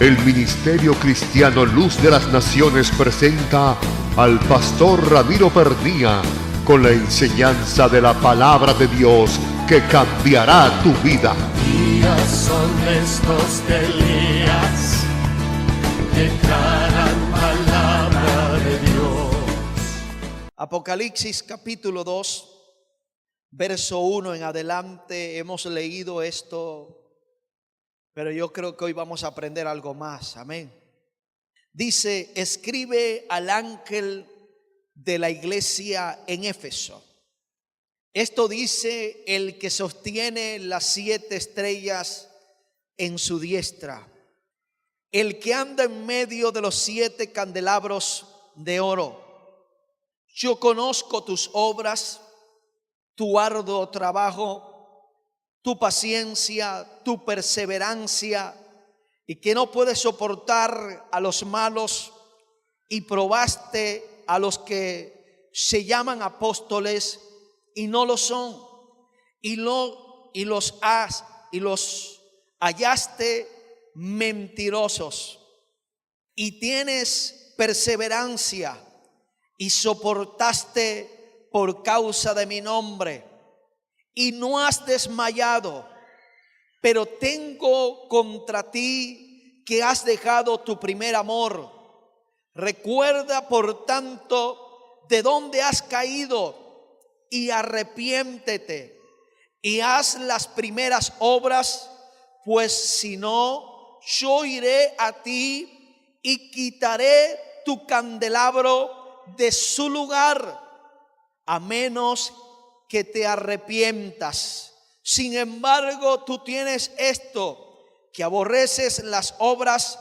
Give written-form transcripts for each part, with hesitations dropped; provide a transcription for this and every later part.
El Ministerio Cristiano Luz de las Naciones presenta al pastor Ramiro Pernía con la enseñanza de la palabra de Dios que cambiará tu vida. Días son estos que Elías declaran palabra de Dios. Apocalipsis capítulo 2, verso 1 en adelante, hemos leído esto, pero yo creo que hoy vamos a aprender algo más. Amén. Dice: escribe al ángel de la iglesia en Éfeso. Esto dice el que sostiene las 7 estrellas en su diestra, el que anda en medio de los 7 candelabros de oro. Yo conozco tus obras, tu arduo trabajo, tu paciencia, tu perseverancia, y que no puedes soportar a los malos, y probaste a los que se llaman apóstoles y no lo son, y los hallaste mentirosos, y tienes perseverancia y soportaste por causa de mi nombre, y no has desmayado. Pero tengo contra ti que has dejado tu primer amor. Recuerda, por tanto, de dónde has caído, y arrepiéntete y haz las primeras obras, pues si no, yo iré a ti y quitaré tu candelabro de su lugar, a menos que te arrepientas. Sin embargo, tú tienes esto, que aborreces las obras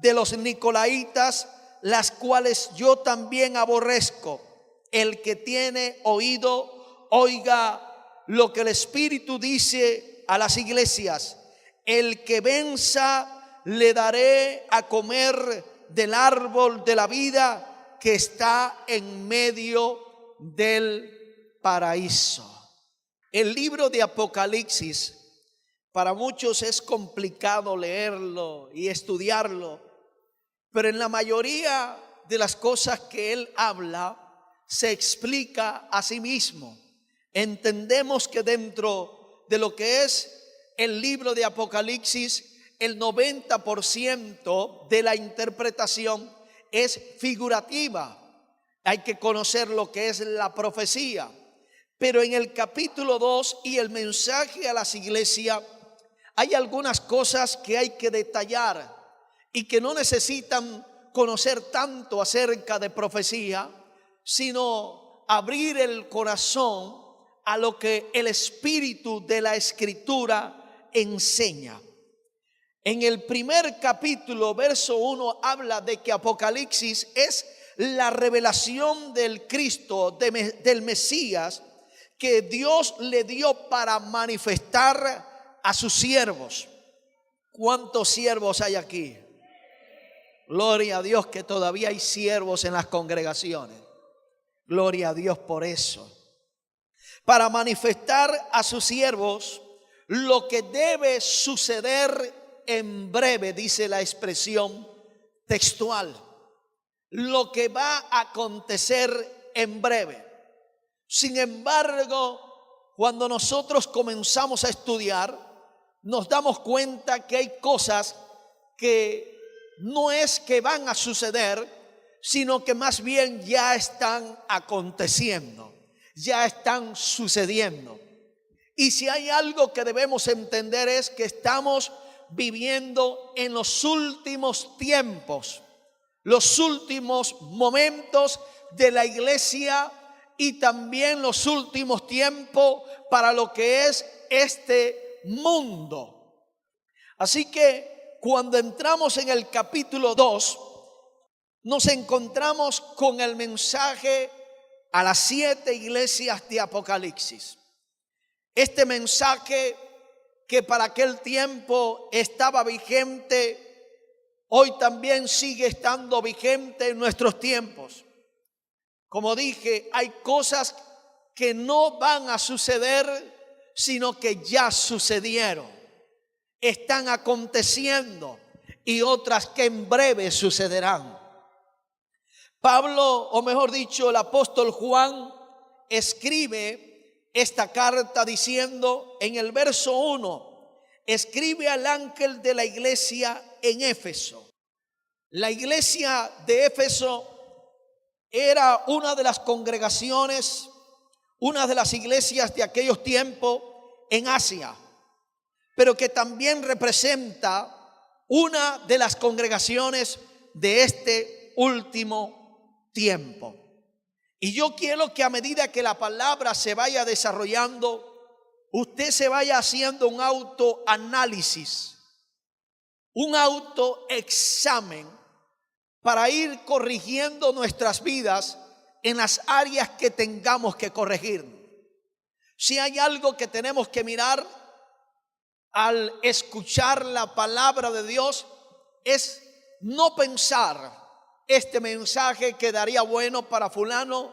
de los nicolaitas, las cuales yo también aborrezco. El que tiene oído, oiga lo que el Espíritu dice a las iglesias. El que venza, le daré a comer del árbol de la vida que está en medio del paraíso. El libro de Apocalipsis para muchos es complicado leerlo y estudiarlo, pero en la mayoría de las cosas que él habla se explica a sí mismo. Entendemos que dentro de lo que es el libro de Apocalipsis, el 90% de la interpretación es figurativa. Hay que conocer lo que es la profecía. Pero en el capítulo 2 y el mensaje a las iglesias, hay algunas cosas que hay que detallar y que no necesitan conocer tanto acerca de profecía, sino abrir el corazón a lo que el espíritu de la escritura enseña. En el primer capítulo, verso 1, habla de que Apocalipsis es la revelación del Cristo, del Mesías, que Dios le dio para manifestar a sus siervos. ¿Cuántos siervos hay aquí? Gloria a Dios que todavía hay siervos en las congregaciones. Gloria a Dios por eso. Para manifestar a sus siervos lo que debe suceder en breve, dice la expresión textual. Lo que va a acontecer en breve. Sin embargo, cuando nosotros comenzamos a estudiar, nos damos cuenta que hay cosas que no es que van a suceder, sino que más bien ya están aconteciendo, ya están sucediendo. Y si hay algo que debemos entender es que estamos viviendo en los últimos tiempos, los últimos momentos de la iglesia y también los últimos tiempos para lo que es este mundo. Así que cuando entramos en el capítulo 2, nos encontramos con el mensaje a las 7 iglesias de Apocalipsis. Este mensaje que para aquel tiempo estaba vigente, hoy también sigue estando vigente en nuestros tiempos. Como dije, hay cosas que no van a suceder, sino que ya sucedieron. Están aconteciendo. y otras que en breve sucederán. Pablo, o mejor dicho, el apóstol Juan, escribe esta carta diciendo en el verso 1, escribe al ángel de la iglesia en Éfeso. La iglesia de Éfeso era una de las congregaciones, una de las iglesias de aquellos tiempos en Asia, pero que también representa una de las congregaciones de este último tiempo. Y yo quiero que a medida que la palabra se vaya desarrollando, usted se vaya haciendo un autoanálisis, un autoexamen para ir corrigiendo nuestras vidas en las áreas que tengamos que corregir. Si hay algo que tenemos que mirar al escuchar la palabra de Dios, es no pensar este mensaje quedaría bueno para fulano,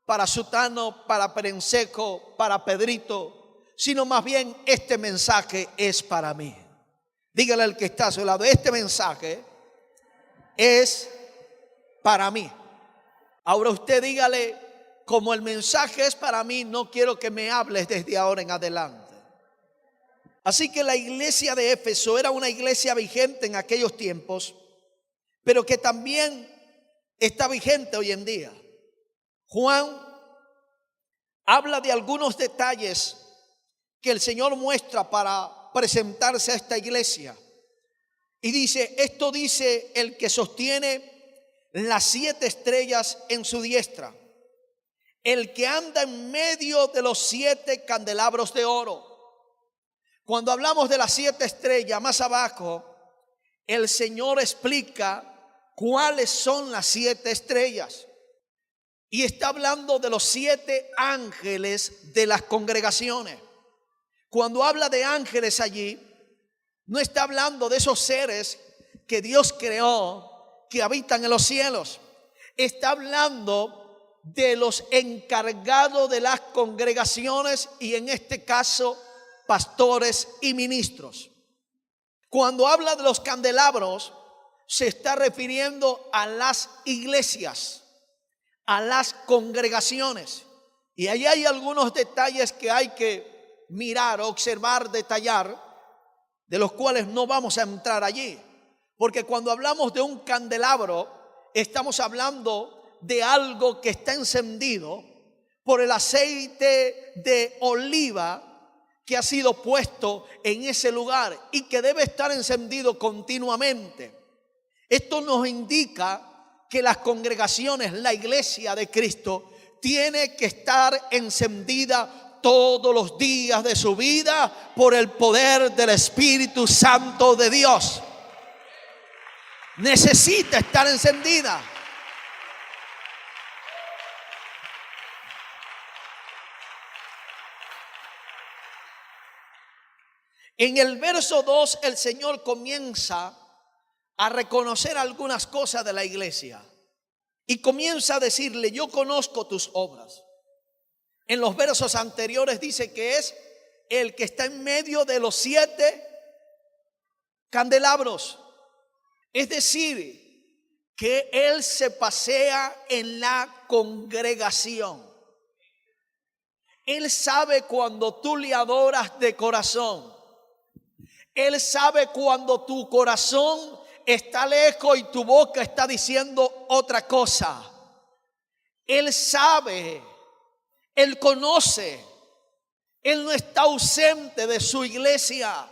para sutano, para perenceco, para Pedrito, sino más bien este mensaje es para mí. Dígale al que está a su lado, este mensaje es para mí. Ahora usted dígale, como el mensaje es para mí, no quiero que me hables desde ahora en adelante. Así que la iglesia de Éfeso era una iglesia vigente en aquellos tiempos, pero que también está vigente hoy en día. Juan habla de algunos detalles que el Señor muestra para presentarse a esta iglesia. Y dice, esto dice el que sostiene las 7 estrellas en su diestra, el que anda en medio de los 7 candelabros de oro. Cuando hablamos de las 7 estrellas, más abajo, el Señor explica cuáles son las 7 estrellas. Y está hablando de los 7 ángeles de las congregaciones. Cuando habla de ángeles allí, no está hablando de esos seres que Dios creó, que habitan en los cielos. Está hablando de los encargados de las congregaciones y en este caso, pastores y ministros. Cuando habla de los candelabros, se está refiriendo a las iglesias, a las congregaciones. Y ahí hay algunos detalles que hay que mirar, observar, detallar, de los cuales no vamos a entrar allí. Porque cuando hablamos de un candelabro, estamos hablando de algo que está encendido por el aceite de oliva que ha sido puesto en ese lugar y que debe estar encendido continuamente. Esto nos indica que las congregaciones, la iglesia de Cristo, tiene que estar encendida todos los días de su vida por el poder del Espíritu Santo de Dios. Necesita estar encendida. En el verso 2 el Señor comienza a reconocer algunas cosas de la iglesia y comienza a decirle, yo conozco tus obras. En los versos anteriores dice que es el que está en medio de los 7 candelabros. Es decir, que Él se pasea en la congregación. Él sabe cuando tú le adoras de corazón. Él sabe cuando tu corazón está lejos y tu boca está diciendo otra cosa. Él sabe, Él conoce, Él no está ausente de su iglesia.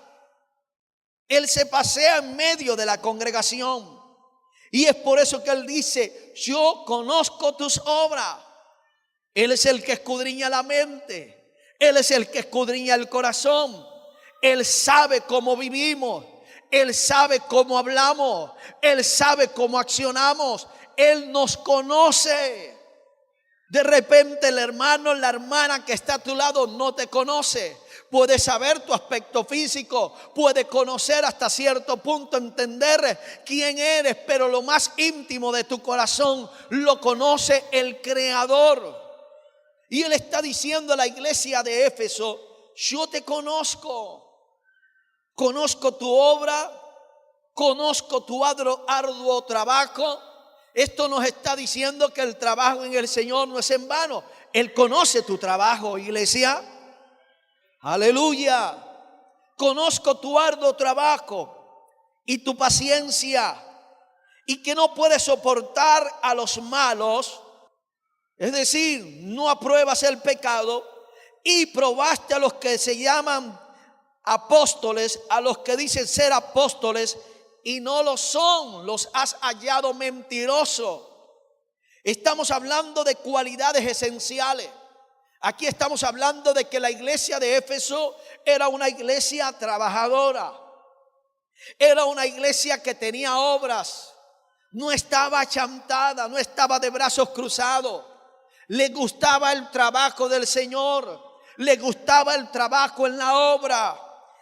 Él se pasea en medio de la congregación. Y es por eso que Él dice, yo conozco tus obras. Él es el que escudriña la mente. Él es el que escudriña el corazón. Él sabe cómo vivimos. Él sabe cómo hablamos. Él sabe cómo accionamos. Él nos conoce. De repente el hermano, la hermana que está a tu lado no te conoce. Puede saber tu aspecto físico, puede conocer hasta cierto punto, entender quién eres, pero lo más íntimo de tu corazón lo conoce el Creador. Y Él está diciendo a la iglesia de Éfeso, yo te conozco, conozco tu obra, conozco tu arduo trabajo. Esto nos está diciendo que el trabajo en el Señor no es en vano. Él conoce tu trabajo, iglesia. Aleluya. Conozco tu arduo trabajo y tu paciencia, y que no puedes soportar a los malos. Es decir, no apruebas el pecado, y probaste a los que se llaman apóstoles, a los que dicen ser apóstoles y no lo son, los has hallado mentirosos. Estamos hablando de cualidades esenciales. Aquí estamos hablando de que la iglesia de Éfeso era una iglesia trabajadora, era una iglesia que tenía obras, no estaba achantada, no estaba de brazos cruzados. Le gustaba el trabajo del Señor, le gustaba el trabajo en la obra,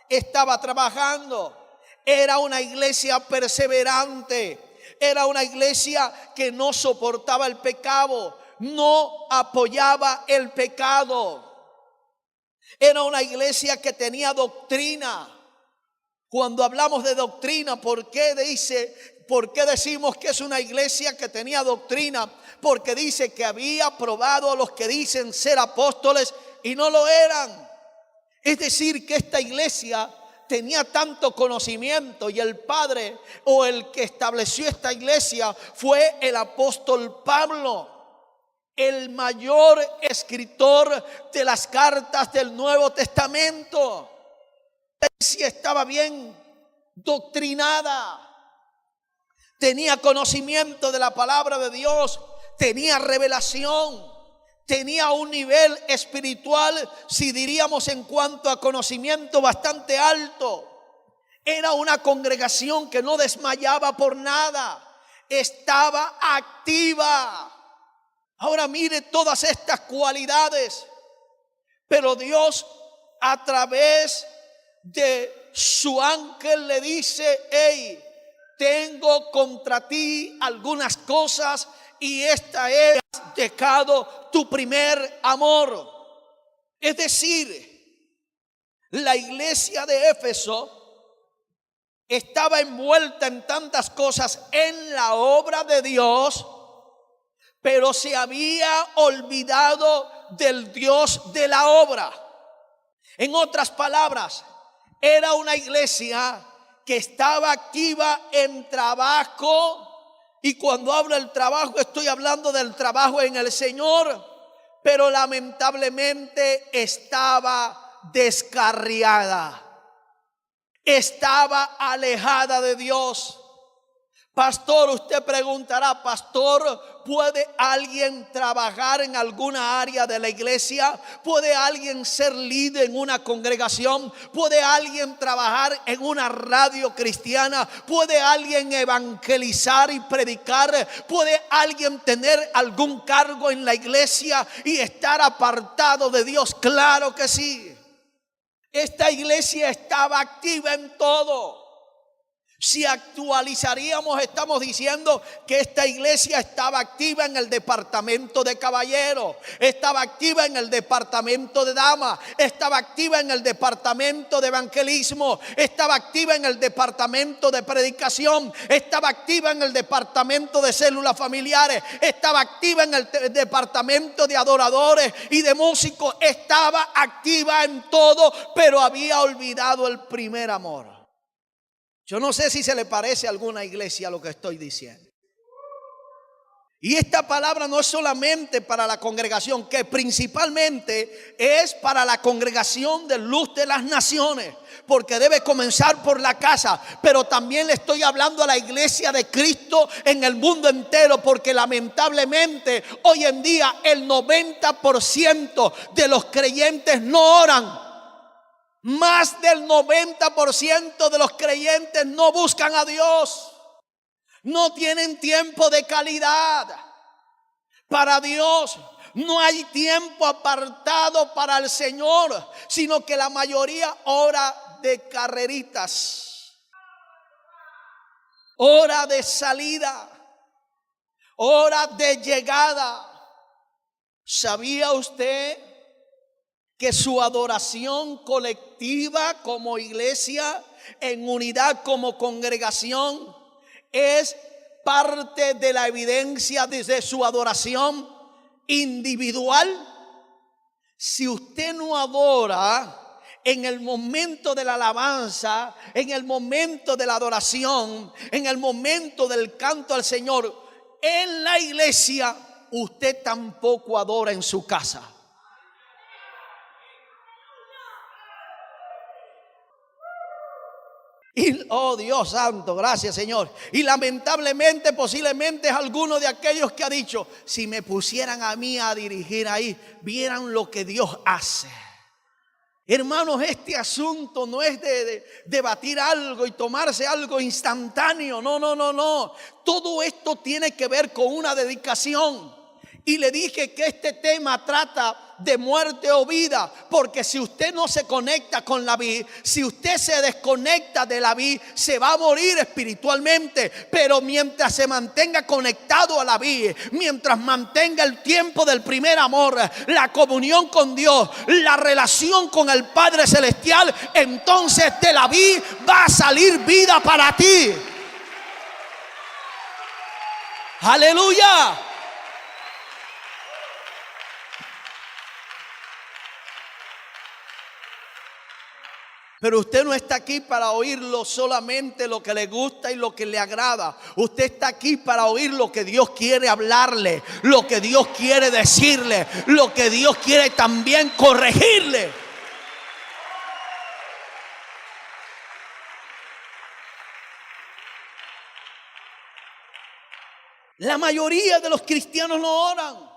estaba trabajando. Era una iglesia perseverante, era una iglesia que no soportaba el pecado, no apoyaba el pecado. Era una iglesia que tenía doctrina. Cuando hablamos de doctrina, ¿por qué decimos que es una iglesia que tenía doctrina? Porque dice que había probado a los que dicen ser apóstoles y no lo eran. Es decir, que esta iglesia tenía tanto conocimiento, y el padre o el que estableció esta iglesia fue el apóstol Pablo, el mayor escritor de las cartas del Nuevo Testamento. La iglesia estaba bien doctrinada, tenía conocimiento de la palabra de Dios, tenía revelación, tenía un nivel espiritual, si diríamos en cuanto a conocimiento, bastante alto. Era una congregación que no desmayaba por nada, estaba activa. Ahora mire todas estas cualidades, pero Dios a través de su ángel le dice: hey, tengo contra ti algunas cosas, y esta es: has dejado tu primer amor. Es decir, la iglesia de Éfeso estaba envuelta en tantas cosas en la obra de Dios, pero se había olvidado del Dios de la obra. En otras palabras, era una iglesia que estaba activa en trabajo. Y cuando hablo del trabajo, estoy hablando del trabajo en el Señor, pero lamentablemente estaba descarriada, estaba alejada de Dios. Pastor, usted preguntará: pastor, ¿puede alguien trabajar en alguna área de la iglesia? ¿Puede alguien ser líder en una congregación? ¿Puede alguien trabajar en una radio cristiana? ¿Puede alguien evangelizar y predicar? ¿Puede alguien tener algún cargo en la iglesia y estar apartado de Dios? Claro que sí. Esta iglesia estaba activa en todo. Si actualizaríamos, estamos diciendo que esta iglesia estaba activa en el departamento de caballeros, estaba activa en el departamento de damas, estaba activa en el departamento de evangelismo, estaba activa en el departamento de predicación, estaba activa en el departamento de células familiares, estaba activa en el departamento de adoradores y de músicos. Estaba activa en todo, pero había olvidado el primer amor. Yo no sé si se le parece a alguna iglesia lo que estoy diciendo. Y esta palabra no es solamente para la congregación, que principalmente es para la congregación de Luz de las Naciones, porque debe comenzar por la casa. Pero también le estoy hablando a la iglesia de Cristo en el mundo entero, porque lamentablemente hoy en día el 90% de los creyentes no oran. Más del 90% de los creyentes no buscan a Dios. No tienen tiempo de calidad para Dios. No hay tiempo apartado para el Señor, sino que la mayoría ora de carreritas, hora de salida, hora de llegada. ¿Sabía usted que su adoración colectiva colectiva como iglesia, en unidad como congregación, es parte de la evidencia desde su adoración individual. Si usted no adora en el momento de la alabanza, en el momento de la adoración, en el momento del canto al Señor en la iglesia, usted tampoco adora en su casa. Y, oh Dios santo, gracias Señor. Y lamentablemente, posiblemente es alguno de aquellos que ha dicho: si me pusieran a mí a dirigir ahí, vieran lo que Dios hace. Hermanos, este asunto no es de debatir algo y tomarse algo instantáneo. No. Todo esto tiene que ver con una dedicación. Y le dije que este tema trata de muerte o vida, porque si usted no se conecta con la vida, si usted se desconecta de la vida, se va a morir espiritualmente. Pero mientras se mantenga conectado a la vida, mientras mantenga el tiempo del primer amor, la comunión con Dios, la relación con el Padre Celestial, entonces de la vida va a salir vida para ti. Aleluya. Pero usted no está aquí para oírlo solamente lo que le gusta y lo que le agrada. Usted está aquí para oír lo que Dios quiere hablarle, lo que Dios quiere decirle, lo que Dios quiere también corregirle. La mayoría de los cristianos no oran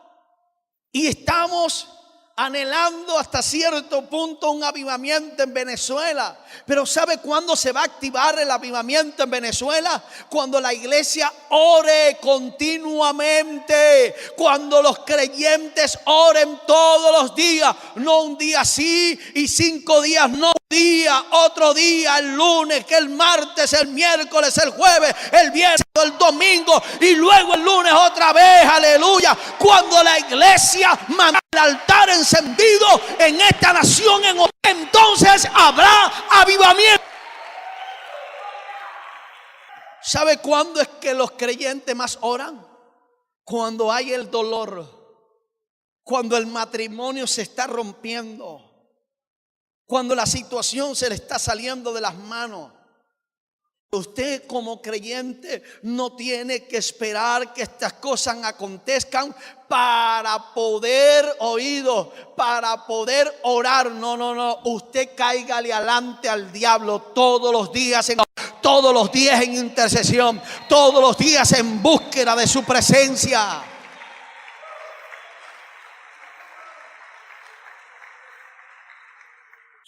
y estamos anhelando hasta cierto punto un avivamiento en Venezuela. Pero ¿sabe cuándo se va a activar el avivamiento en Venezuela? Cuando la iglesia ore continuamente, cuando los creyentes oren todos los días, no un día sí y 5 días no. Día, otro día, el lunes, que el martes, el miércoles, el jueves, el viernes, el domingo y luego el lunes otra vez, aleluya. Cuando la iglesia manda el altar encendido en esta nación, entonces habrá avivamiento. ¿Sabe cuándo es que los creyentes más oran? Cuando hay el dolor, cuando el matrimonio se está rompiendo, cuando la situación se le está saliendo de las manos. Usted como creyente no tiene que esperar que estas cosas acontezcan para poder para poder orar. No. Usted cáigale adelante al diablo todos los días en intercesión, todos los días en búsqueda de su presencia.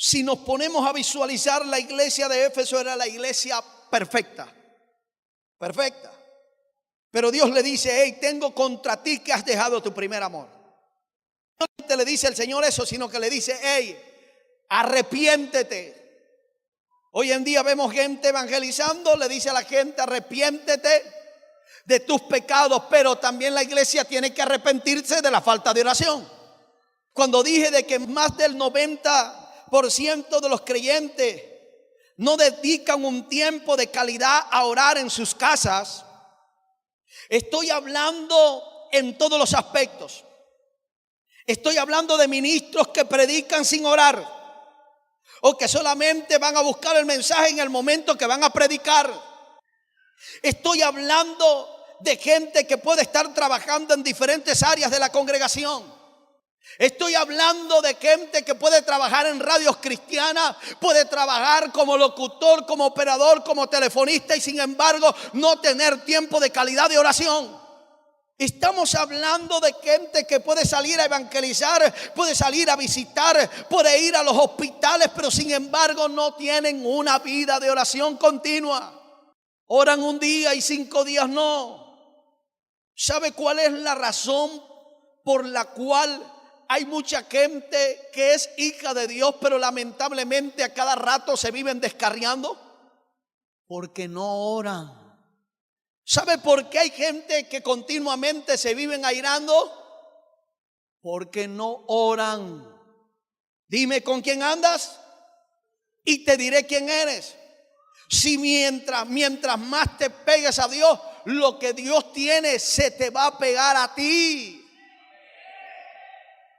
Si nos ponemos a visualizar, la iglesia de Éfeso era la iglesia perfecta. Pero Dios le dice: hey, tengo contra ti que has dejado tu primer amor. No te le dice el Señor eso, sino que le dice: hey, arrepiéntete. Hoy en día vemos gente evangelizando, le dice a la gente: arrepiéntete de tus pecados. Pero también la iglesia tiene que arrepentirse de la falta de oración. Cuando dije de que más del 90% de los creyentes no dedican un tiempo de calidad a orar en sus casas, estoy hablando en todos los aspectos. Estoy hablando de ministros que predican sin orar, o que solamente van a buscar el mensaje en el momento que van a predicar. Estoy hablando de gente que puede estar trabajando en diferentes áreas de la congregación. Estoy hablando de gente que puede trabajar en radios cristianas, puede trabajar como locutor, como operador, como telefonista, y sin embargo no tener tiempo de calidad de oración. Estamos hablando de gente que puede salir a evangelizar, puede salir a visitar, puede ir a los hospitales, pero sin embargo no tienen una vida de oración continua. Oran un día y 5 días no. ¿Sabe cuál es la razón por la cual hay mucha gente que es hija de Dios, pero lamentablemente a cada rato se viven descarriando? Porque no oran. ¿Sabe por qué hay gente que continuamente se viven airando? Porque no oran. Dime, ¿con quién andas? y te diré quién eres. Si mientras más te pegues a Dios, lo que Dios tiene se te va a pegar a ti.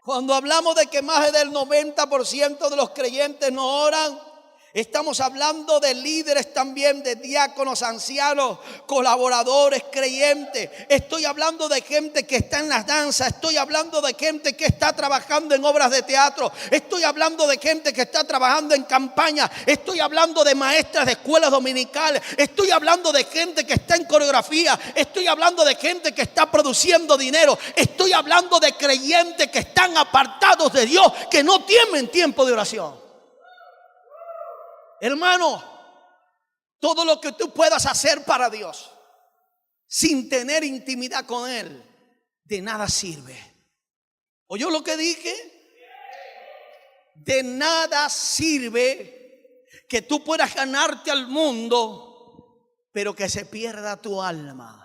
Cuando hablamos de que más del 90% de los creyentes no oran, estamos hablando de líderes también, de diáconos, ancianos, colaboradores, creyentes. Estoy hablando de gente que está en las danzas. Estoy hablando de gente que está trabajando en obras de teatro. Estoy hablando de gente que está trabajando en campaña. Estoy hablando de maestras de escuelas dominicales. Estoy hablando de gente que está en coreografía. Estoy hablando de gente que está produciendo dinero. Estoy hablando de creyentes que están apartados de Dios, que no tienen tiempo de oración. Hermano, todo lo que tú puedas hacer para Dios sin tener intimidad con Él, de nada sirve. ¿Oyó lo que dije? De nada sirve que tú puedas ganarte al mundo, pero que se pierda tu alma.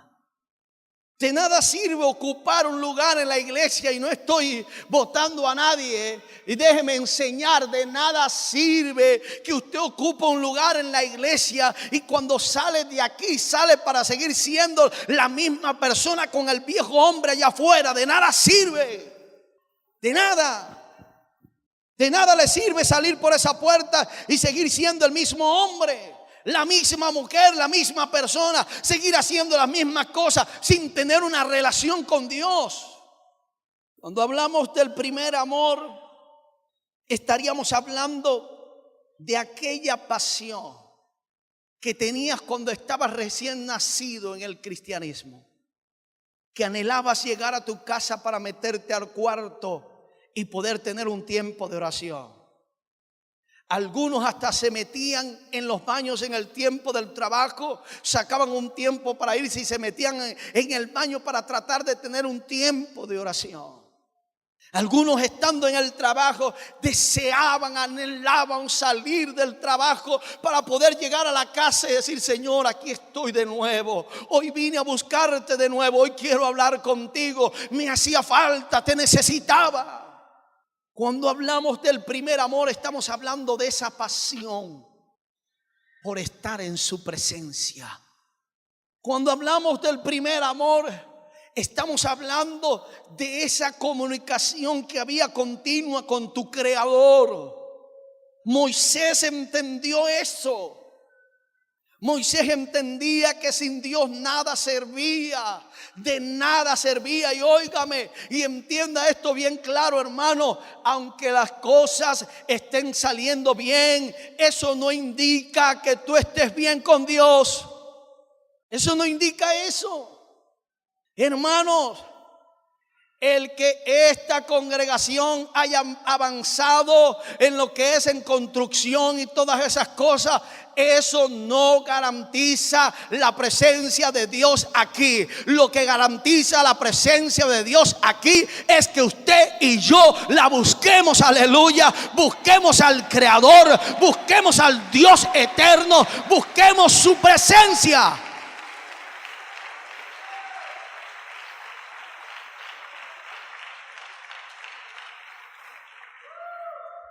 De nada sirve ocupar un lugar en la iglesia, y no estoy votando a nadie, y déjeme enseñar, de nada sirve que usted ocupe un lugar en la iglesia y cuando sale de aquí sale para seguir siendo la misma persona con el viejo hombre allá afuera. De nada sirve, de nada le sirve salir por esa puerta y seguir siendo el mismo hombre, la misma mujer, la misma persona, seguir haciendo las mismas cosas sin tener una relación con Dios. Cuando hablamos del primer amor, estaríamos hablando de aquella pasión que tenías cuando estabas recién nacido en el cristianismo, que anhelabas llegar a tu casa para meterte al cuarto y poder tener un tiempo de oración. Algunos hasta se metían en los baños en el tiempo del trabajo, sacaban un tiempo para irse y se metían en el baño para tratar de tener un tiempo de oración. Algunos estando en el trabajo deseaban, anhelaban salir del trabajo para poder llegar a la casa y decir: Señor, aquí estoy de nuevo, hoy vine a buscarte de nuevo, hoy quiero hablar contigo, me hacía falta, te necesitaba. Cuando hablamos del primer amor, estamos hablando de esa pasión por estar en su presencia. Cuando hablamos del primer amor, estamos hablando de esa comunicación que había continua con tu Creador. Moisés entendió eso. Moisés entendía que sin Dios nada servía, de nada servía. Y óigame y entienda esto bien claro, hermano: aunque las cosas estén saliendo bien, eso no indica que tú estés bien con Dios. Eso no indica eso. Hermanos, el que esta congregación haya avanzado en lo que es en construcción y todas esas cosas, eso no garantiza la presencia de Dios aquí. Lo que garantiza la presencia de Dios aquí es que usted y yo la busquemos, aleluya. Busquemos al Creador, busquemos al Dios eterno, busquemos su presencia.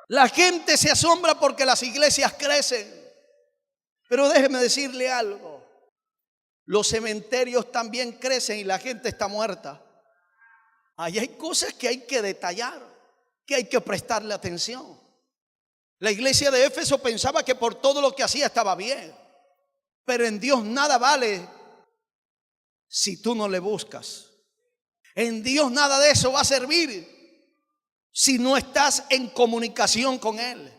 La gente se asombra porque las iglesias crecen. Pero déjeme decirle algo: los cementerios también crecen y la gente está muerta. Ahí hay cosas que hay que detallar, que hay que prestarle atención. La iglesia de Éfeso pensaba que por todo lo que hacía estaba bien, pero en Dios nada vale si tú no le buscas. En Dios nada de eso va a servir si no estás en comunicación con Él.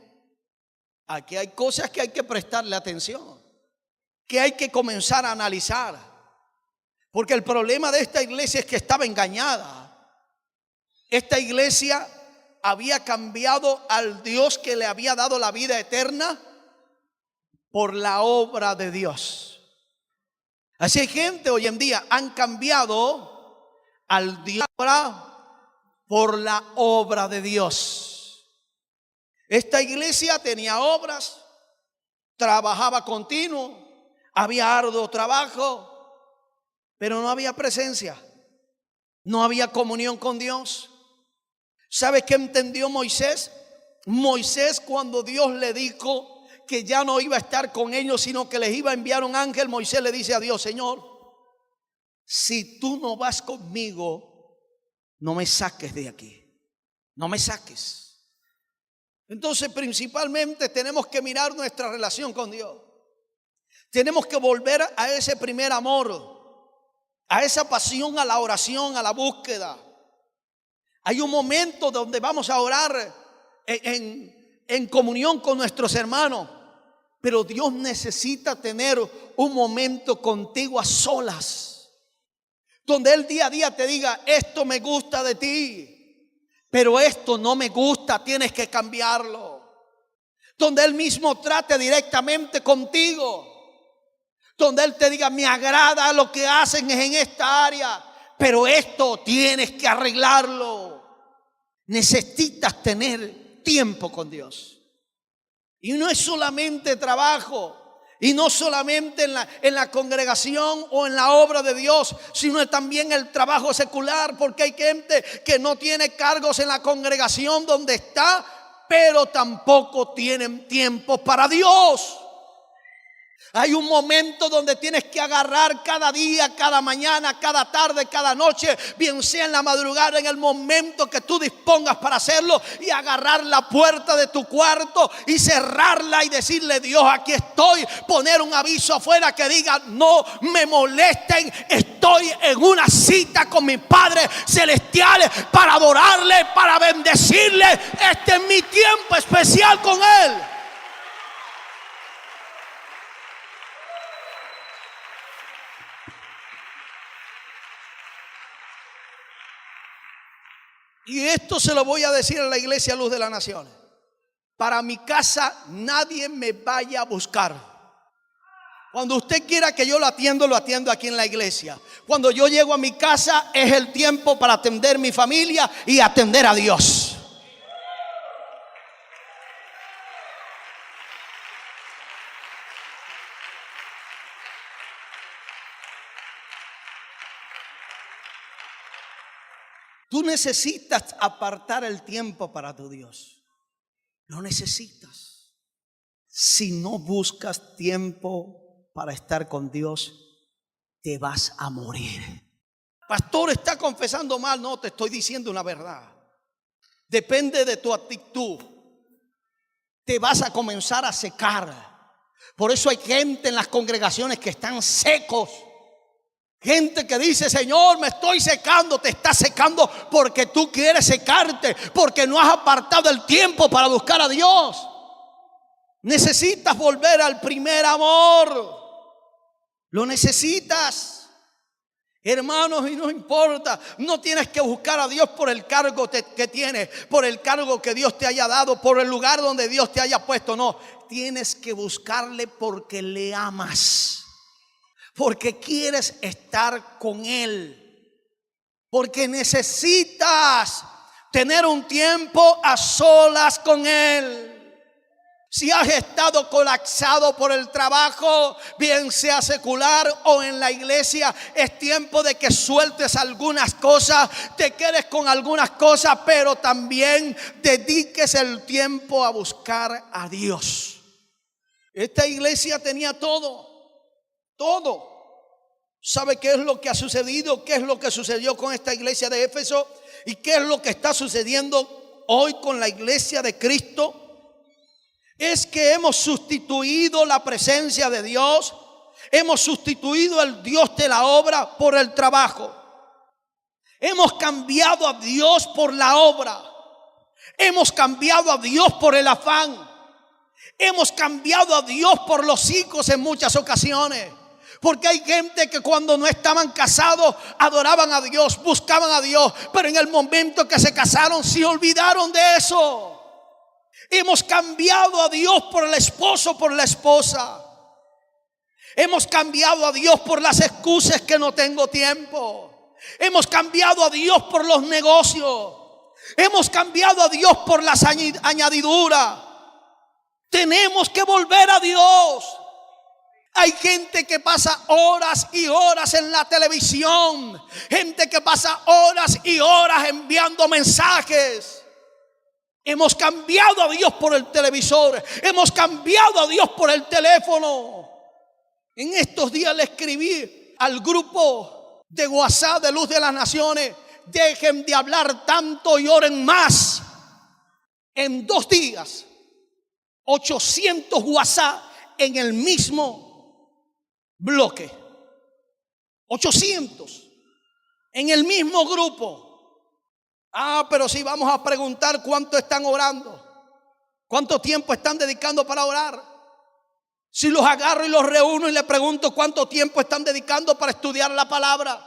Aquí hay cosas que hay que prestarle atención, que hay que comenzar a analizar. Porque el problema de esta iglesia es que estaba engañada. Esta iglesia había cambiado al Dios que le había dado la vida eterna por la obra de Dios. Así hay gente hoy en día, han cambiado al Dios por la obra de Dios. Esta iglesia tenía obras, trabajaba continuo, había arduo trabajo, pero no había presencia, no había comunión con Dios. ¿Sabe qué entendió Moisés? Moisés, cuando Dios le dijo que ya no iba a estar con ellos, sino que les iba a enviar un ángel, Moisés le dice a Dios: Señor, si tú no vas conmigo, no me saques de aquí, no me saques. Entonces, principalmente tenemos que mirar nuestra relación con Dios. Tenemos que volver a ese primer amor, a esa pasión, a la oración, a la búsqueda. Hay un momento donde vamos a orar en comunión con nuestros hermanos, pero Dios necesita tener un momento contigo a solas, donde Él día a día te diga: esto me gusta de ti, pero esto no me gusta, tienes que cambiarlo. Donde Él mismo trate directamente contigo, donde Él te diga: me agrada lo que hacen en esta área, pero esto tienes que arreglarlo. Necesitas tener tiempo con Dios. Y no es solamente trabajo, y no solamente en la congregación o en la obra de Dios, sino también el trabajo secular, porque hay gente que no tiene cargos en la congregación donde está, pero tampoco tienen tiempo para Dios. Hay un momento donde tienes que agarrar cada día, cada mañana, cada tarde, cada noche, bien sea en la madrugada, en el momento que tú dispongas para hacerlo, y agarrar la puerta de tu cuarto y cerrarla y decirle: Dios, aquí estoy. Poner un aviso afuera que diga: no me molesten, estoy en una cita con mi Padre Celestial para adorarle, para bendecirle. Este es mi tiempo especial con Él. Y esto se lo voy a decir a la iglesia Luz de las Naciones: para mi casa nadie me vaya a buscar. Cuando usted quiera que yo lo atiendo aquí en la iglesia. Cuando yo llego a mi casa es el tiempo para atender mi familia y atender a Dios. Tú necesitas apartar el tiempo para tu Dios. Lo necesitas. Si no buscas tiempo para estar con Dios, te vas a morir. Pastor, ¿está confesando mal? No, te estoy diciendo una verdad. Depende de tu actitud. Te vas a comenzar a secar. Por eso hay gente en las congregaciones que están secos. Gente que dice: Señor, me estoy secando. Te estás secando porque tú quieres secarte, porque no has apartado el tiempo para buscar a Dios. Necesitas volver al primer amor. Lo necesitas, hermanos, y no importa. No tienes que buscar a Dios por el cargo que tienes, por el cargo que Dios te haya dado, por el lugar donde Dios te haya puesto. No, tienes que buscarle porque le amas, porque quieres estar con Él, porque necesitas tener un tiempo a solas con Él. Si has estado colapsado por el trabajo, bien sea secular o en la iglesia, es tiempo de que sueltes algunas cosas, te quedes con algunas cosas, pero también dediques el tiempo a buscar a Dios. Esta iglesia tenía todo. ¿Sabe qué es lo que ha sucedido? ¿Qué es lo que sucedió con esta iglesia de Éfeso? ¿Y qué es lo que está sucediendo hoy con la iglesia de Cristo? Es que hemos sustituido la presencia de Dios. Hemos sustituido al Dios de la obra por el trabajo. Hemos cambiado a Dios por la obra. Hemos cambiado a Dios por el afán. Hemos cambiado a Dios por los hijos en muchas ocasiones. Porque hay gente que cuando no estaban casados adoraban a Dios, buscaban a Dios, pero en el momento que se casaron se olvidaron de eso. Hemos cambiado a Dios por el esposo, por la esposa. Hemos cambiado a Dios por las excusas que no tengo tiempo. Hemos cambiado a Dios por los negocios. Hemos cambiado a Dios por las añadiduras. Tenemos que volver a Dios. Hay gente que pasa horas y horas en la televisión. Gente que pasa horas y horas enviando mensajes. Hemos cambiado a Dios por el televisor. Hemos cambiado a Dios por el teléfono. En estos días le escribí al grupo de WhatsApp de Luz de las Naciones: dejen de hablar tanto y oren más. En 2 días, 800 WhatsApp en el mismo bloque. 800 en el mismo grupo. Pero si vamos a preguntar cuánto están orando, cuánto tiempo están dedicando para orar. Si los agarro y los reúno y les pregunto cuánto tiempo están dedicando para estudiar la palabra,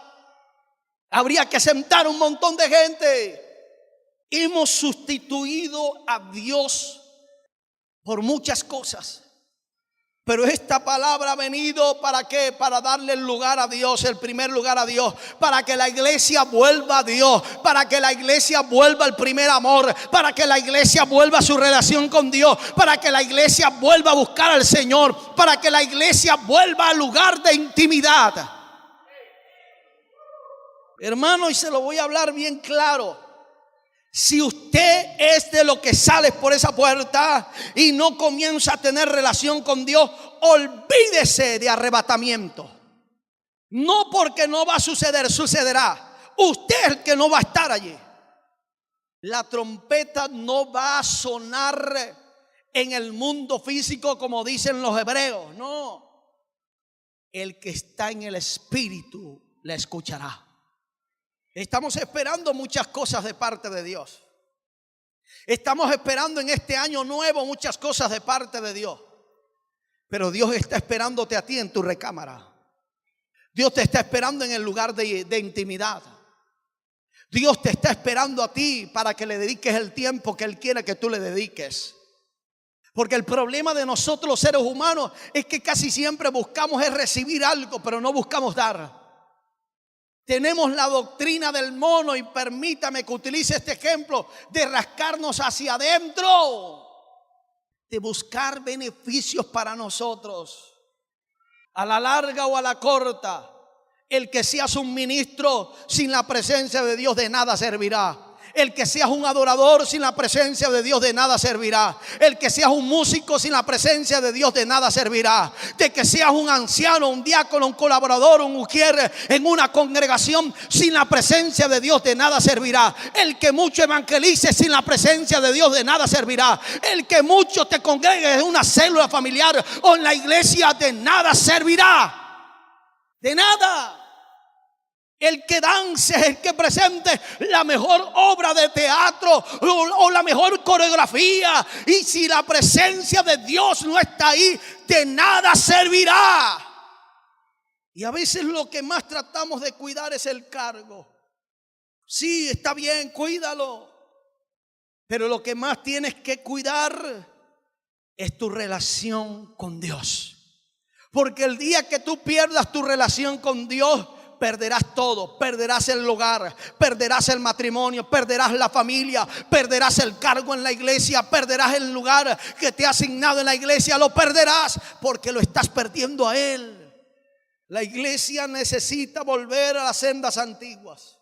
habría que sentar un montón de gente. Hemos sustituido a Dios por muchas cosas. Pero esta palabra ha venido ¿para qué? Para darle el lugar a Dios, el primer lugar a Dios. Para que la iglesia vuelva a Dios. Para que la iglesia vuelva al primer amor. Para que la iglesia vuelva a su relación con Dios. Para que la iglesia vuelva a buscar al Señor. Para que la iglesia vuelva al lugar de intimidad. Hermano, y se lo voy a hablar bien claro. Si usted es de lo que sale por esa puerta y no comienza a tener relación con Dios, olvídese de arrebatamiento. No, porque no va a suceder, sucederá. Usted es el que no va a estar allí. La trompeta no va a sonar en el mundo físico como dicen los hebreos. No. El que está en el espíritu la escuchará. Estamos esperando muchas cosas de parte de Dios. Estamos esperando en este año nuevo muchas cosas de parte de Dios. Pero Dios está esperándote a ti en tu recámara. Dios te está esperando en el lugar de intimidad. Dios te está esperando a ti para que le dediques el tiempo que Él quiere que tú le dediques. Porque el problema de nosotros los seres humanos es que casi siempre buscamos es recibir algo, pero no buscamos dar. Tenemos la doctrina del mono, y permítame que utilice este ejemplo, de rascarnos hacia adentro, de buscar beneficios para nosotros. A la larga o a la corta, el que seas un ministro sin la presencia de Dios de nada servirá. El que seas un adorador sin la presencia de Dios de nada servirá. El que seas un músico sin la presencia de Dios de nada servirá. De que seas un anciano, un diácono, un colaborador, un mujer en una congregación sin la presencia de Dios de nada servirá. El que mucho evangelice sin la presencia de Dios de nada servirá. El que mucho te congregue en una célula familiar o en la iglesia de nada servirá. De nada. El que dance, el que presente la mejor obra de teatro o la mejor coreografía, y si la presencia de Dios no está ahí, de nada servirá. Y a veces lo que más tratamos de cuidar es el cargo. Sí, está bien, cuídalo. Pero lo que más tienes que cuidar es tu relación con Dios. Porque el día que tú pierdas tu relación con Dios, perderás todo. Perderás el hogar, perderás el matrimonio, perderás la familia, perderás el cargo en la iglesia, perderás el lugar que te ha asignado en la iglesia. Lo perderás porque lo estás perdiendo a Él. La iglesia necesita volver a las sendas antiguas.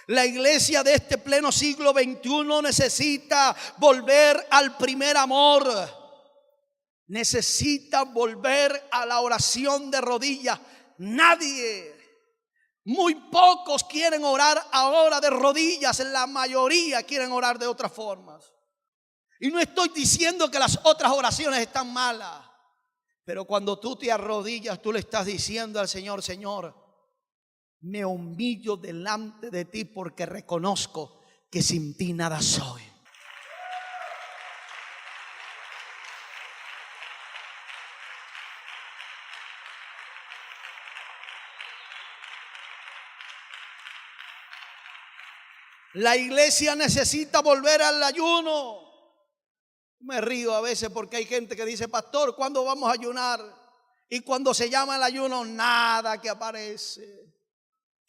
La iglesia de este pleno siglo XXI necesita volver al primer amor. Necesita volver a la oración de rodillas. Muy pocos quieren orar ahora de rodillas. La mayoría quieren orar de otras formas. Y no estoy diciendo que las otras oraciones están malas, pero cuando tú te arrodillas, tú le estás diciendo al Señor: Señor, me humillo delante de ti porque reconozco que sin ti nada soy. La iglesia necesita volver al ayuno. Me río a veces porque hay gente que dice: pastor, ¿cuándo vamos a ayunar? Y cuando se llama el ayuno, nada que aparece.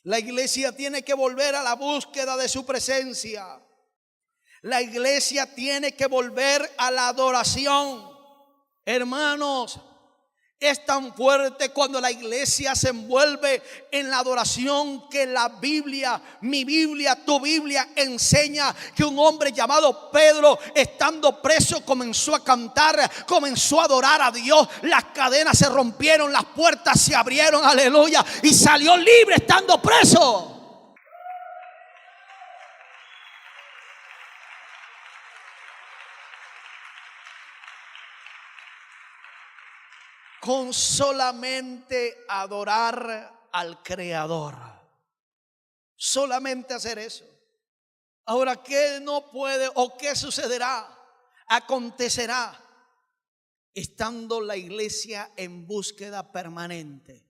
La iglesia tiene que volver a la búsqueda de su presencia. La iglesia tiene que volver a la adoración. Hermanos, Es tan fuerte cuando la iglesia se envuelve en la adoración que la Biblia, mi Biblia, tu Biblia enseña que un hombre llamado Pedro, estando preso, comenzó a cantar, comenzó a adorar a Dios. Las cadenas se rompieron, las puertas se abrieron, aleluya, y salió libre estando preso. Con solamente adorar al Creador. Solamente hacer eso. Ahora, ¿qué no puede o qué sucederá? Acontecerá estando la iglesia en búsqueda permanente.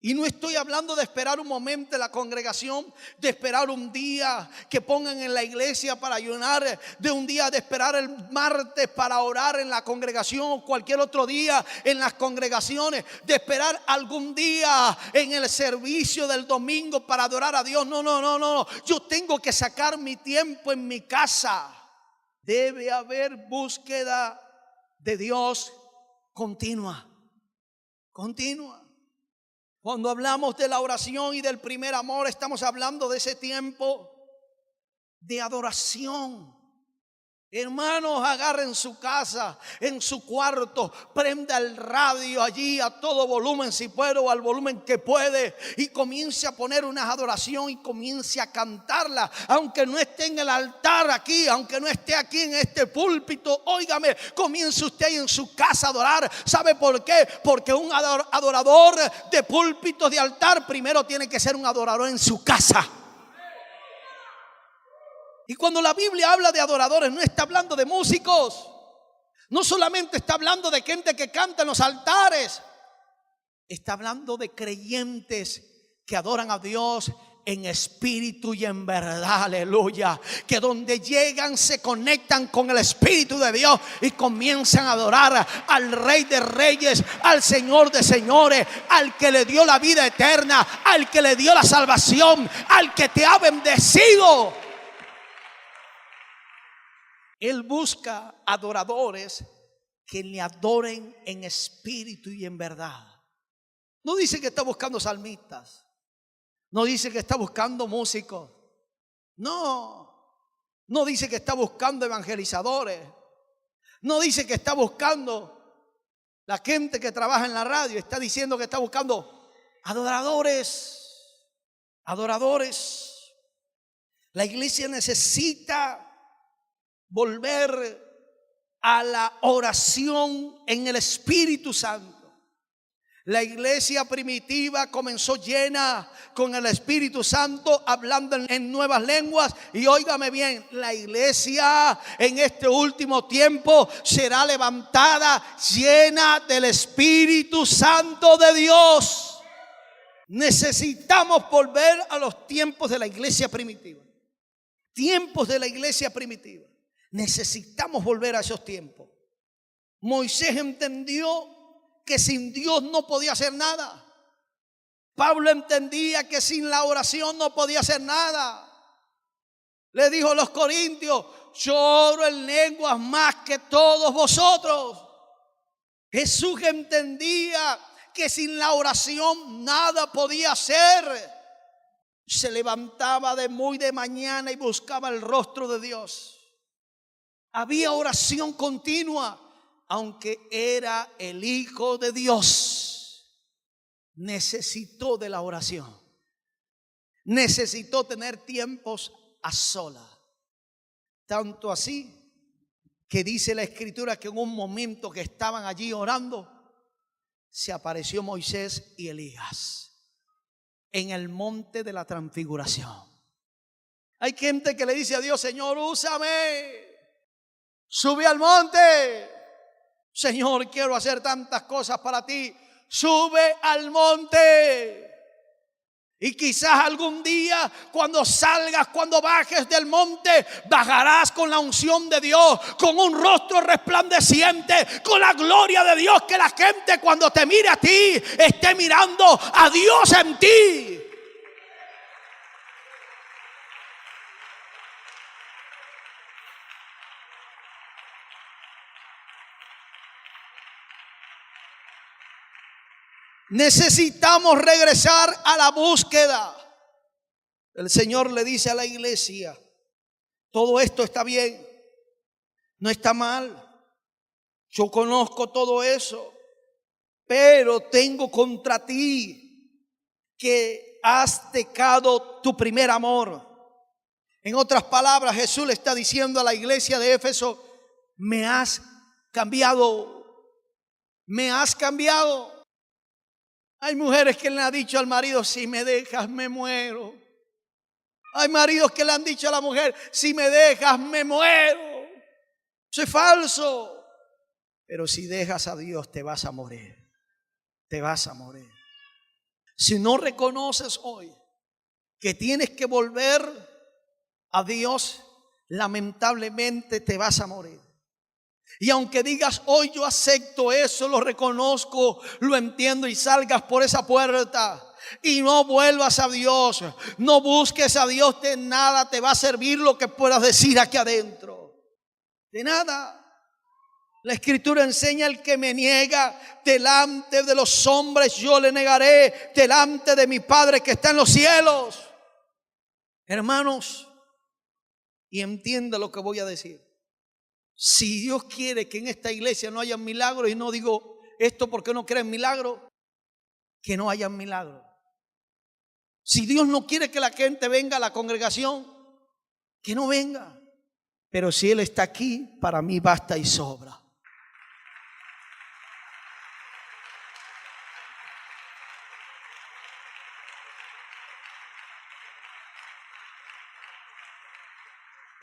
Y no estoy hablando de esperar un momento en la congregación, de esperar un día que pongan en la iglesia para ayunar, de un día de esperar el martes para orar en la congregación o cualquier otro día en las congregaciones, de esperar algún día en el servicio del domingo para adorar a Dios. No. Yo tengo que sacar mi tiempo en mi casa. Debe haber búsqueda de Dios continua. Cuando hablamos de la oración y del primer amor, estamos hablando de ese tiempo de adoración. Hermanos, agarren su casa, en su cuarto, prenda el radio allí a todo volumen si puede o al volumen que puede, y comience a poner una adoración y comience a cantarla, aunque no esté en el altar aquí, aunque no esté aquí en este púlpito. Óigame, comience usted ahí en su casa a adorar. ¿Sabe por qué? Porque un adorador de púlpito, de altar, primero tiene que ser un adorador en su casa. Y cuando la Biblia habla de adoradores, no está hablando de músicos, no solamente está hablando de gente que canta en los altares, está hablando de creyentes que adoran a Dios en espíritu y en verdad, aleluya, que donde llegan se conectan con el Espíritu de Dios y comienzan a adorar al Rey de Reyes, al Señor de Señores, al que le dio la vida eterna, al que le dio la salvación, al que te ha bendecido. Él busca adoradores que le adoren en espíritu y en verdad. No dice que está buscando salmistas. No dice que está buscando músicos. No dice que está buscando evangelizadores. No dice que está buscando la gente que trabaja en la radio. Está diciendo que está buscando adoradores. La iglesia necesita volver a la oración en el Espíritu Santo. La iglesia primitiva comenzó llena con el Espíritu Santo, hablando en nuevas lenguas. Y óigame bien, la iglesia en este último tiempo será levantada llena del Espíritu Santo de Dios. Necesitamos volver a los tiempos de la iglesia primitiva. Necesitamos volver a esos tiempos. Moisés entendió que sin Dios no podía hacer nada. Pablo entendía que sin la oración no podía hacer nada. Le dijo a los corintios: yo oro en lenguas más que todos vosotros. Jesús entendía que sin la oración nada podía hacer. Se levantaba de muy de mañana y buscaba el rostro de Dios. Había oración continua, aunque era el Hijo de Dios. Necesitó de la oración. Necesitó tener tiempos a solas. Tanto así que dice la Escritura que en un momento que estaban allí orando, se apareció Moisés y Elías en el monte de la transfiguración. Hay gente que le dice a Dios: Señor, úsame. Sube al monte. Señor, quiero hacer tantas cosas para ti. Sube al monte. Y quizás algún día cuando salgas, cuando bajes del monte, bajarás con la unción de Dios, con un rostro resplandeciente, con la gloria de Dios, que la gente cuando te mire a ti esté mirando a Dios en ti. Necesitamos regresar a la búsqueda. El Señor le dice a la iglesia: todo esto está bien, no está mal. Yo conozco todo eso, pero tengo contra ti que has dejado tu primer amor. En otras palabras, Jesús le está diciendo a la iglesia de Éfeso: me has cambiado, me has cambiado. Hay mujeres que le han dicho al marido: si me dejas me muero. Hay maridos que le han dicho a la mujer: si me dejas me muero. Eso es falso. Pero si dejas a Dios te vas a morir. Te vas a morir. Si no reconoces hoy que tienes que volver a Dios, lamentablemente te vas a morir. Y aunque digas: hoy yo acepto eso, lo reconozco, lo entiendo, y salgas por esa puerta y no vuelvas a Dios, no busques a Dios, de nada te va a servir lo que puedas decir aquí adentro. De nada. La Escritura enseña: el que me niega delante de los hombres, yo le negaré delante de mi Padre que está en los cielos. Hermanos, y entienda lo que voy a decir. Si Dios quiere que en esta iglesia no haya milagros, y no digo esto porque no creen milagros, que no haya milagros. Si Dios no quiere que la gente venga a la congregación, que no venga. Pero si Él está aquí, para mí basta y sobra.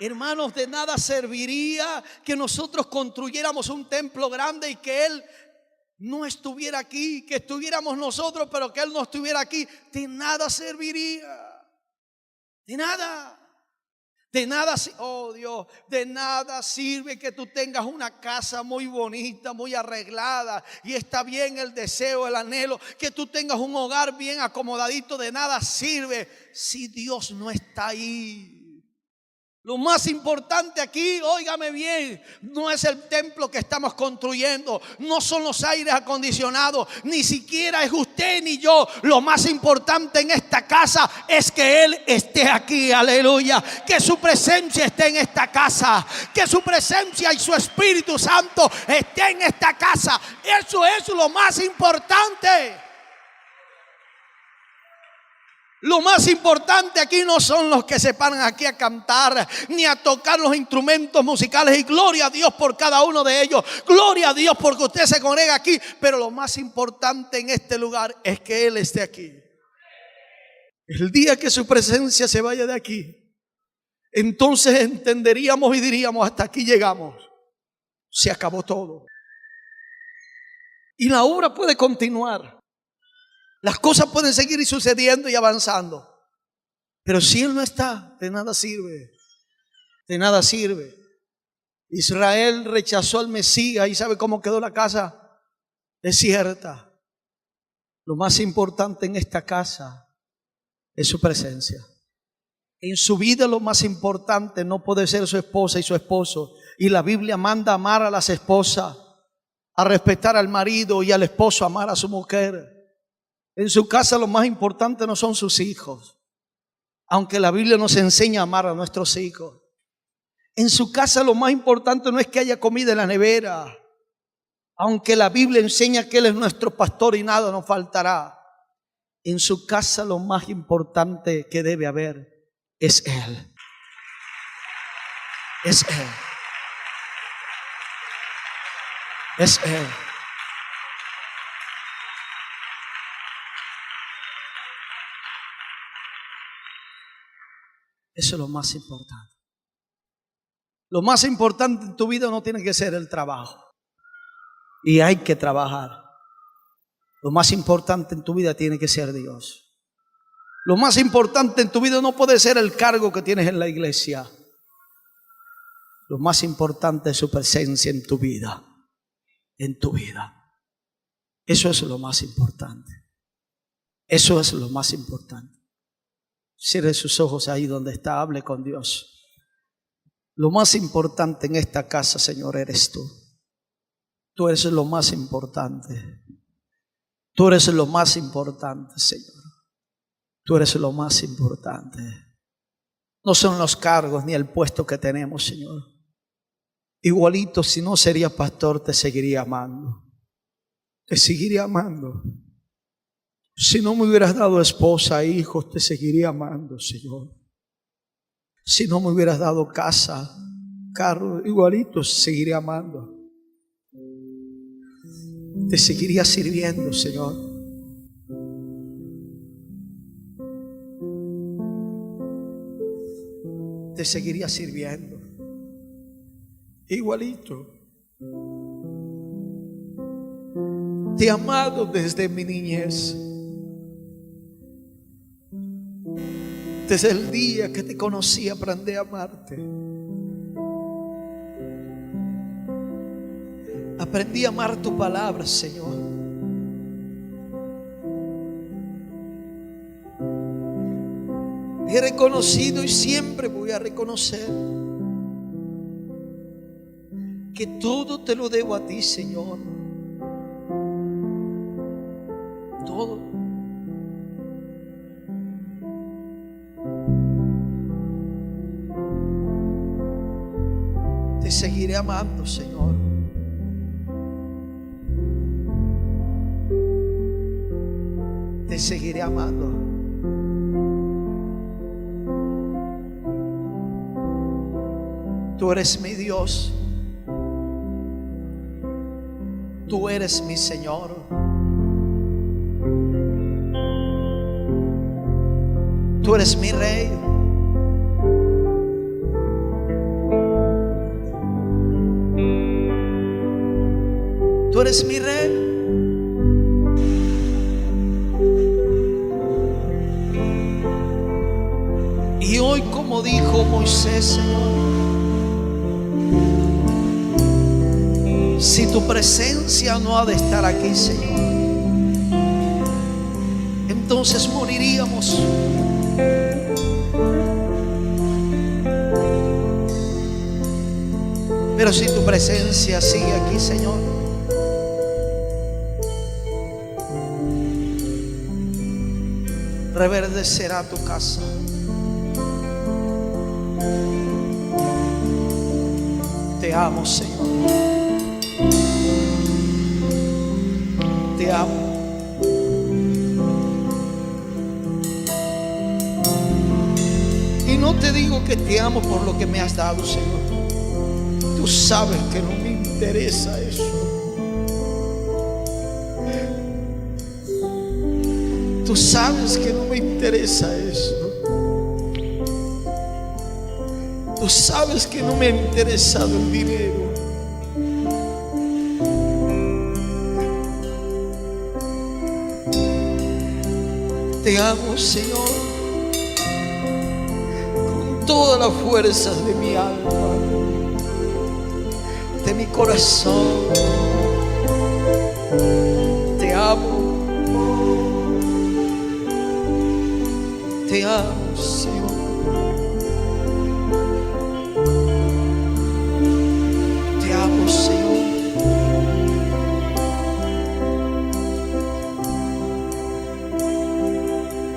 Hermanos, de nada serviría que nosotros construyéramos un templo grande y que Él no estuviera aquí, que estuviéramos nosotros, pero que Él no estuviera aquí. De nada serviría. De nada. De nada, oh Dios, de nada sirve que tú tengas una casa muy bonita, muy arreglada, y está bien el deseo, el anhelo, que tú tengas un hogar bien acomodadito. De nada sirve si Dios no está ahí. Lo más importante aquí, óigame bien, no es el templo que estamos construyendo, no son los aires acondicionados, ni siquiera es usted ni yo. Lo más importante en esta casa es que Él esté aquí, aleluya, que su presencia esté en esta casa, que su presencia y su Espíritu Santo esté en esta casa. Eso es lo más importante. Lo más importante aquí no son los que se paran aquí a cantar ni a tocar los instrumentos musicales, y gloria a Dios por cada uno de ellos, gloria a Dios porque usted se congrega aquí, pero lo más importante en este lugar es que Él esté aquí. El día que su presencia se vaya de aquí, entonces entenderíamos y diríamos: hasta aquí llegamos, se acabó todo. Y la obra puede continuar. Las cosas pueden seguir sucediendo y avanzando. Pero si Él no está, de nada sirve. De nada sirve. Israel rechazó al Mesías y ¿sabe cómo quedó la casa? Desierta. Lo más importante en esta casa es su presencia. En su vida lo más importante no puede ser su esposa y su esposo. Y la Biblia manda amar a las esposas, a respetar al marido, y al esposo amar a su mujer. En su casa lo más importante no son sus hijos, aunque la Biblia nos enseña a amar a nuestros hijos. En su casa lo más importante no es que haya comida en la nevera, aunque la Biblia enseña que Él es nuestro pastor y nada nos faltará. En su casa lo más importante que debe haber es Él. Es Él. Es Él. Eso es lo más importante. Lo más importante en tu vida no tiene que ser el trabajo. Y hay que trabajar. Lo más importante en tu vida tiene que ser Dios. Lo más importante en tu vida no puede ser el cargo que tienes en la iglesia. Lo más importante es su presencia en tu vida. En tu vida. Eso es lo más importante. Eso es lo más importante. Cierre sus ojos ahí donde está, hable con Dios. Lo más importante en esta casa, Señor, eres tú. Tú eres lo más importante. Tú eres lo más importante, Señor. Tú eres lo más importante. No son los cargos ni el puesto que tenemos, Señor. Igualito, si no sería pastor, te seguiría amando. Te seguiría amando. Si no me hubieras dado esposa, hijos, te seguiría amando, Señor. Si no me hubieras dado casa, carro, igualito, seguiría amando. Te seguiría sirviendo, Señor. Te seguiría sirviendo. Igualito. Te he amado desde mi niñez. Desde el día que te conocí aprendí a amarte. Aprendí a amar tu palabra, Señor. He reconocido y siempre voy a reconocer que todo te lo debo a ti, Señor. Todo. Te seguiré amando, Señor. Te seguiré amando. Tú eres mi Dios. Tú eres mi Señor. Tú eres mi Rey. Tú eres mi Rey. Y hoy, como dijo Moisés, Señor, si tu presencia no ha de estar aquí, Señor, entonces moriríamos. Pero si tu presencia sigue aquí, Señor, reverdecerá tu casa. Te amo, Señor. Te amo. Y no te digo que te amo por lo que me has dado, Señor. Tú sabes que no me interesa eso. Tú sabes que no me interesa eso. Tú sabes que no me ha interesado el dinero. Te amo, Señor, con todas las fuerzas de mi alma, de mi corazón. Te amo. Te amo, Señor. Te amo, Señor.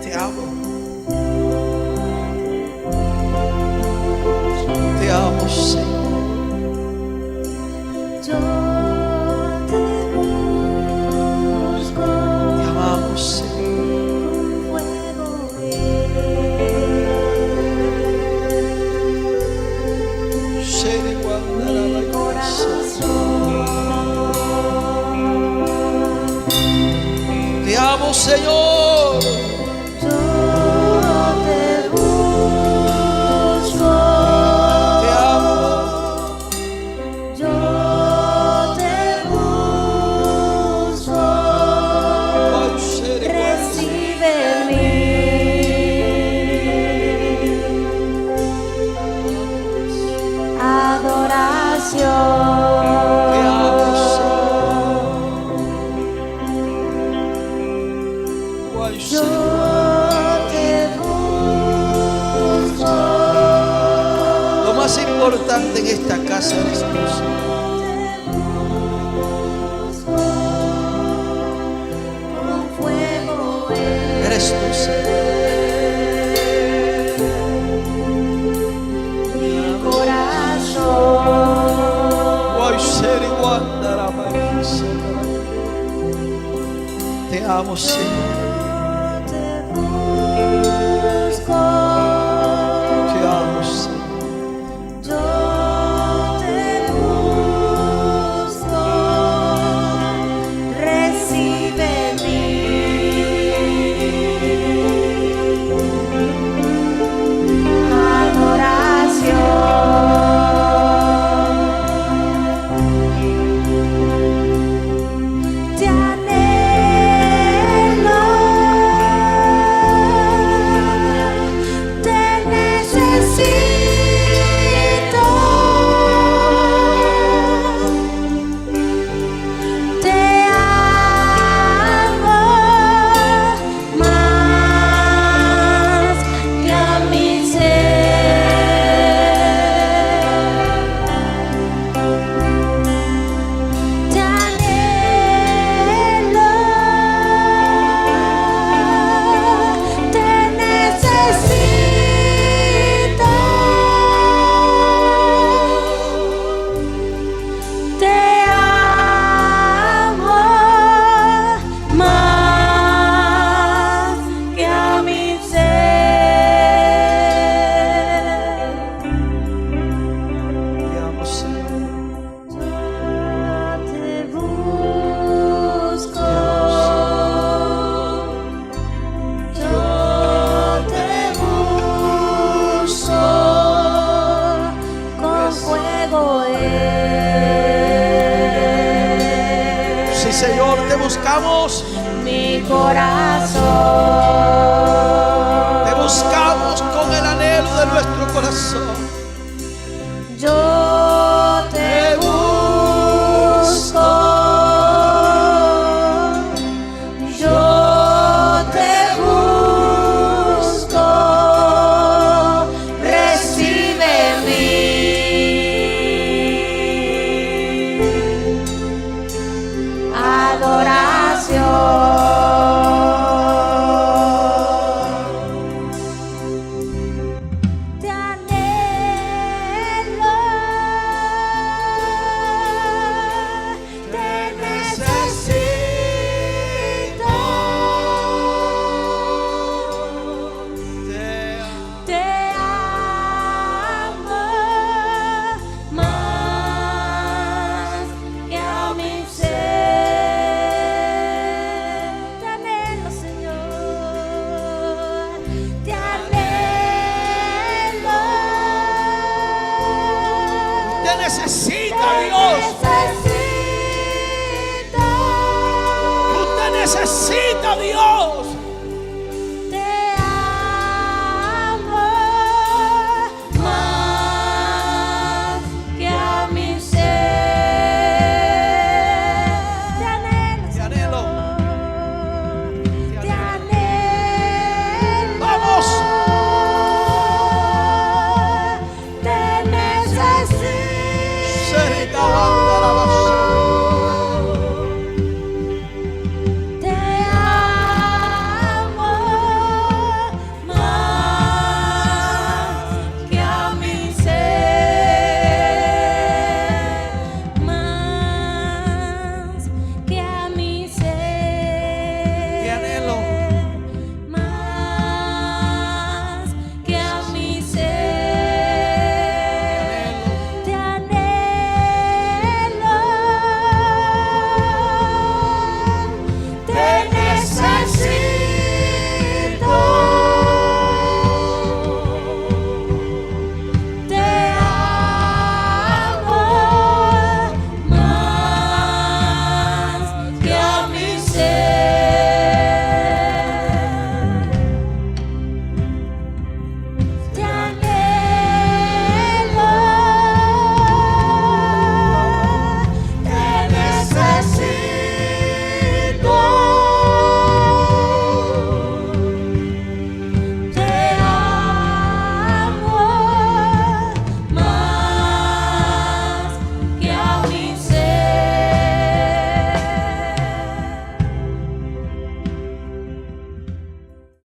Te amo. Te amo, Señor. Yo te busco. Te amamos, Señor. Te amo, Señor. Yo te busco. Te amo. Yo te busco. Recibe mi adoración. Te amo, Yo te busco. Lo más importante en esta casa eres tú, Señor. eres tú, Señor. Mi corazón. Te amo, Señor. Te busco. Te amo, Señor. Yo te busco. Recibe mi adoración. Te anhelo. Te necesito. Te amo más que a mi ser. Te anhelo. Te necesito. Te amo más que a mi ser. Te amo, Señor. Yo te busco. Yo te busco con fuego. Sí, Señor, te buscamos. Mi corazón. Te buscamos con el anhelo de nuestro corazón. Yo te busco. Yo te busco. Recibe mi adoración. Te anhelo. Te necesito. Te amo más que a mi ser. Te anhelo, Señor. Te anhelo. Te necesita, Te Dios. necesito. Tú te necesitas, Dios.